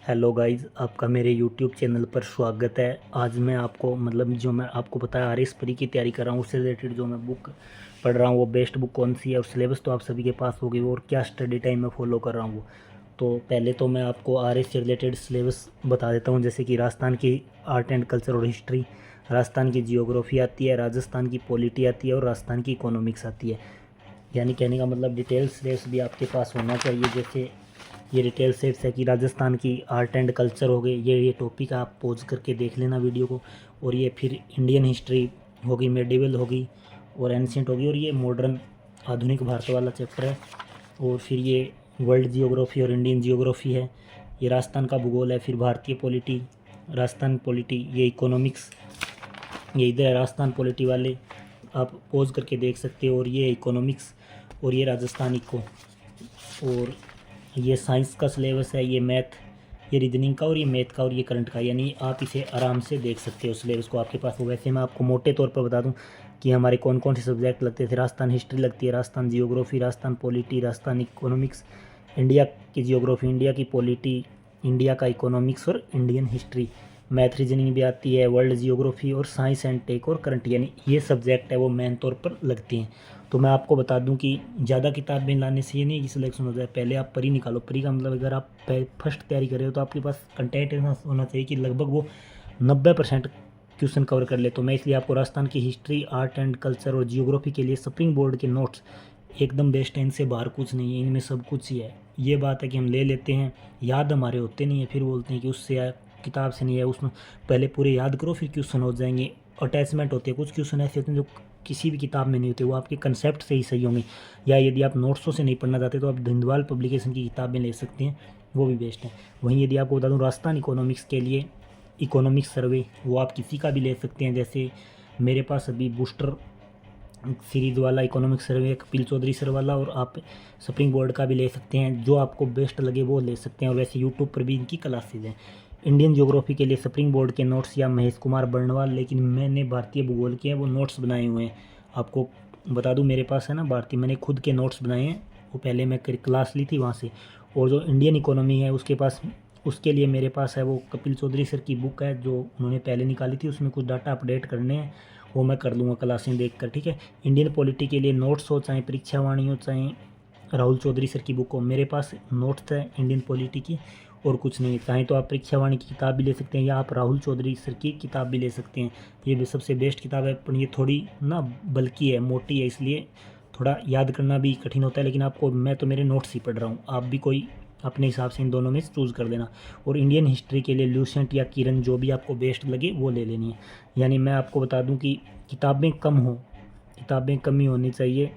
Hello guys, आपका मेरे YouTube channel पर स्वागत है। आज मैं आपको जो मैं आपको बताया आरएस परी की तैयारी कर रहा हूँ, उससे रिलेटेड जो मैं बुक पढ़ रहा हूँ वो बेस्ट बुक कौन सी है और सिलेबस तो आप सभी के पास होगी वो, और क्या स्टडी टाइम में फॉलो कर रहा हूँ वो। तो पहले तो मैं आपको आरएस से रिलेटेड सिलेबस बता देता हूँ। जैसे कि राजस्थान की आर्ट एंड कल्चर और हिस्ट्री, राजस्थान की जियोग्राफी आती है, राजस्थान की पॉलिटी आती है और राजस्थान की इकोनॉमिक्स आती है। यानी कहने का मतलब डिटेल सिलेबस भी आपके पास होना चाहिए। जैसे ये डिटेल सेप्स है कि राजस्थान की आर्ट एंड कल्चर हो गए, ये टॉपिक आप पॉज करके देख लेना वीडियो को। और ये फिर इंडियन हिस्ट्री होगी, मेडिवल होगी और एंशियंट होगी, और ये मॉडर्न आधुनिक भारत वाला चैप्टर है। और फिर ये वर्ल्ड जियोग्राफी और इंडियन जियोग्राफी है। ये राजस्थान का भूगोल है। फिर भारतीय पॉलिटी, राजस्थान पॉलिटी, ये इकोनॉमिक्स, ये इधर है राजस्थान पॉलिटी वाले, आप पॉज करके देख सकते हो। और ये इकोनॉमिक्स और ये राजस्थान इको, और ये साइंस का सिलेबस है, ये मैथ, ये रीजनिंग का और ये मैथ का और ये करंट का। यानी आप इसे आराम से देख सकते हो, सिलेबस को आपके पास हो। वैसे मैं आपको मोटे तौर पर बता दूं कि हमारे कौन कौन से सब्जेक्ट लगते थे। राजस्थान हिस्ट्री लगती है, Rajasthan geography, Rajasthan polity, Rajasthan economics, India की जियोग्राफी, इंडिया की पॉलिटी, इंडिया का इकोनॉमिक्स और इंडियन हिस्ट्री। मैथ रीजनिंग भी आती है, वर्ल्ड जियोग्राफी और साइंस एंड टेक और करंट, यानी ये सब्जेक्ट है वो मेन तौर पर लगते हैं। तो मैं आपको बता दूं कि ज़्यादा किताबें लाने से ये नहीं कि सिलेक्शन हो जाए। पहले आप परी निकालो। परी का मतलब अगर आप फर्स्ट तैयारी कर रहे हो तो आपके पास कंटेंट होना चाहिए कि लगभग वो 90% क्वेश्चन कवर कर ले। तो मैं इसलिए आपको राजस्थान की हिस्ट्री, आर्ट एंड कल्चर और जियोग्राफी के लिए स्प्रिंग बोर्ड के नोट्स एकदम बेस्ट है। इनसे बाहर कुछ नहीं है, इनमें सब कुछ ही है। ये बात है कि हम ले लेते हैं, याद हमारे होते नहीं है, फिर बोलते हैं कि उससे किताब से नहीं है, उसमें पहले पूरे याद करो फिर क्वेश्चन हो जाएंगे। अटैचमेंट होते हैं, कुछ क्वेश्चन ऐसे होते हैं जो किसी भी किताब में नहीं होते, वो आपके कंसेप्ट से ही सही होंगे। या यदि आप नोट्सों से नहीं पढ़ना चाहते तो आप धिंदवाल पब्लिकेशन की किताबें ले सकते हैं, वो भी बेस्ट है। वहीं यदि आपको बता दूँ राजस्थान इकोनॉमिक्स के लिए इकोनॉमिक्स सर्वे, वो आप किसी का भी ले सकते हैं। जैसे मेरे पास अभी बूस्टर सीरीज़ वाला इकोनॉमिक्स सर्वे, कपिल चौधरी सर वाला, और आप स्प्रिंग बोर्ड का भी ले सकते हैं। जो आपको बेस्ट लगे वो ले सकते हैं। और वैसे यूट्यूब पर भी इनकी क्लासेज हैं। इंडियन ज्योग्राफी के लिए स्प्रिंग बोर्ड के नोट्स या महेश कुमार बर्णवाल, लेकिन मैंने भारतीय भूगोल के हैं वो नोट्स बनाए हुए हैं। आपको बता दूं मेरे पास है ना भारतीय, मैंने खुद के नोट्स बनाए हैं, वो पहले मैं क्लास ली थी वहाँ से। और जो इंडियन इकोनॉमी है उसके पास, उसके लिए मेरे पास है वो कपिल चौधरी सर की बुक है जो उन्होंने पहले निकाली थी, उसमें कुछ डाटा अपडेट करने हैं, वो मैं कर लूँगा क्लासें देख कर, ठीक है। इंडियन पॉलिटी के लिए नोट्स हो, चाहे परीक्षा वाणी हो, चाहे राहुल चौधरी सर की बुक हो, मेरे पास नोट्स है इंडियन पॉलिटी की और कुछ नहीं। चाहे तो आप परीक्षा वाणी की किताब भी ले सकते हैं या आप राहुल चौधरी सर की किताब भी ले सकते हैं। ये भी सबसे बेस्ट किताब है, पर ये थोड़ी ना बल्कि है, मोटी है, इसलिए थोड़ा याद करना भी कठिन होता है। लेकिन आपको, मैं तो मेरे नोट्स ही पढ़ रहा हूँ, आप भी कोई अपने हिसाब से इन दोनों में चूज़ कर देना। और इंडियन हिस्ट्री के लिए ल्यूसेंट या किरण, जो भी आपको बेस्ट लगे वो ले लेनी है। यानी मैं आपको बता दूं कि किताबें कम हो, किताबें कम ही होनी चाहिए,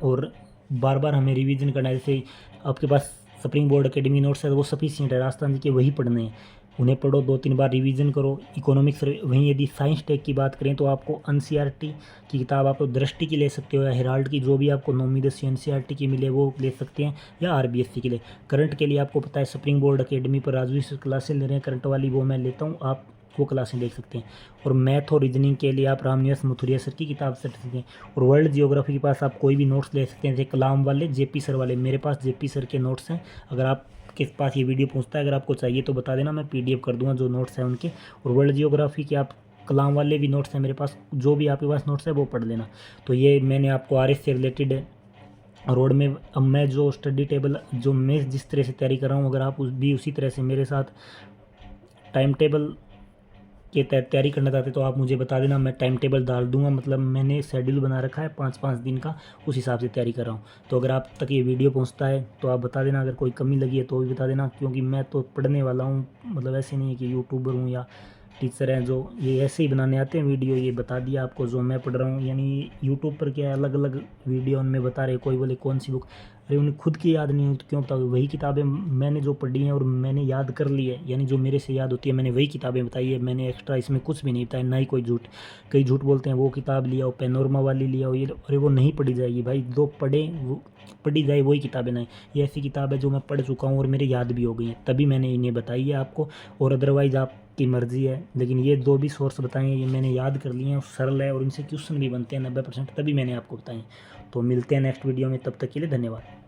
और बार बार हमें रिवीजन करना है। जैसे आपके पास स्प्रिंग बोर्ड अकेडमी नोट्स है वो सफिशिएंट है, राजस्थान जी के वही पढ़ने हैं, उन्हें पढ़ो, 2-3 बार रिवीजन करो। इकोनॉमिक्स वहीं, यदि साइंस टेक की बात करें तो आपको एनसीईआरटी की किताब आप दृष्टि की ले सकते हो, या हेराल्ड की, जो भी आपको 9वीं-10वीं एनसीईआरटी की मिले वो ले सकते हैं, या आरबीएससी के लिए। करंट के लिए आपको पता है स्प्रिंग बोर्ड अकेडमी पर राजवीर सर क्लासें ले रहे हैं करंट वाली, वो मैं लेता हूँ, आप वो क्लासें देख सकते हैं। और मैथ और रीजनिंग के लिए आप रामनिवास मुथुरिया सर की किताब से सकते हैं। और वर्ल्ड जियोग्राफी के पास आप कोई भी नोट्स ले सकते हैं, जैसे कलाम वाले, जेपी सर वाले। मेरे पास जेपी सर के नोट्स हैं, अगर आप के पास ये वीडियो पहुंचता है, अगर आपको चाहिए तो बता देना, मैं पीडीएफ कर दूंगा जो नोट्स हैं उनके। और वर्ल्ड जियोग्राफी के आप कलाम वाले भी नोट्स हैं मेरे पास, जो भी आपके पास नोट्स है वो पढ़ लेना। तो ये मैंने आपको आरएस से रिलेटेड रोड में, अब मैं जो स्टडी टेबल, जो मैं जिस तरह से तैयारी कर रहा हूँ, अगर आप भी उसी तरह से मेरे साथ टाइम टेबल के तहत तैयारी करना चाहते तो आप मुझे बता देना, मैं टाइम टेबल डाल दूंगा। मतलब मैंने शेड्यूल बना रखा है 5-5 दिन का, उस हिसाब से तैयारी कर रहा हूँ। तो अगर आप तक ये वीडियो पहुँचता है तो आप बता देना, अगर कोई कमी लगी है तो भी बता देना, क्योंकि मैं तो पढ़ने वाला हूँ। मतलब ऐसे नहीं है कि यूट्यूबर हूँ या टीचर हैं जो ये ऐसे ही बनाने आते हैं वीडियो। ये बता दिया आपको जो मैं पढ़ रहा हूँ, यानी यूट्यूब पर क्या है, अलग अलग वीडियो उनमें बता रहे, कोई बोले कौन सी बुक, अरे उन्हें खुद की याद नहीं होती, क्यों बताओ। वही किताबें मैंने जो पढ़ी हैं और मैंने याद कर ली है, यानी जो मेरे से याद होती है, मैंने वही किताबें बताई है। मैंने एक्स्ट्रा इसमें कुछ भी नहीं बताया, ना ही कोई झूठ। कई झूठ बोलते हैं, वो किताब लिया हो, पेनोरमा वाली लिया हो, ये अरे वो नहीं पढ़ी जाएगी भाई, जो पढ़े वो पढ़ी जाए वही किताबें नहीं। ये ऐसी किताब है जो मैं पढ़ चुका हूँ और मेरे याद भी हो गई हैं, तभी मैंने इन्हें बताई है आपको। और अदरवाइज़ आपकी मर्ज़ी है, लेकिन ये जो भी सोर्स बताए हैं ये मैंने याद कर लिए हैं, सरल है और इनसे क्वेश्चन भी बनते हैं 90%, तभी मैंने आपको बताए। तो मिलते हैं नेक्स्ट वीडियो में, तब तक के लिए धन्यवाद।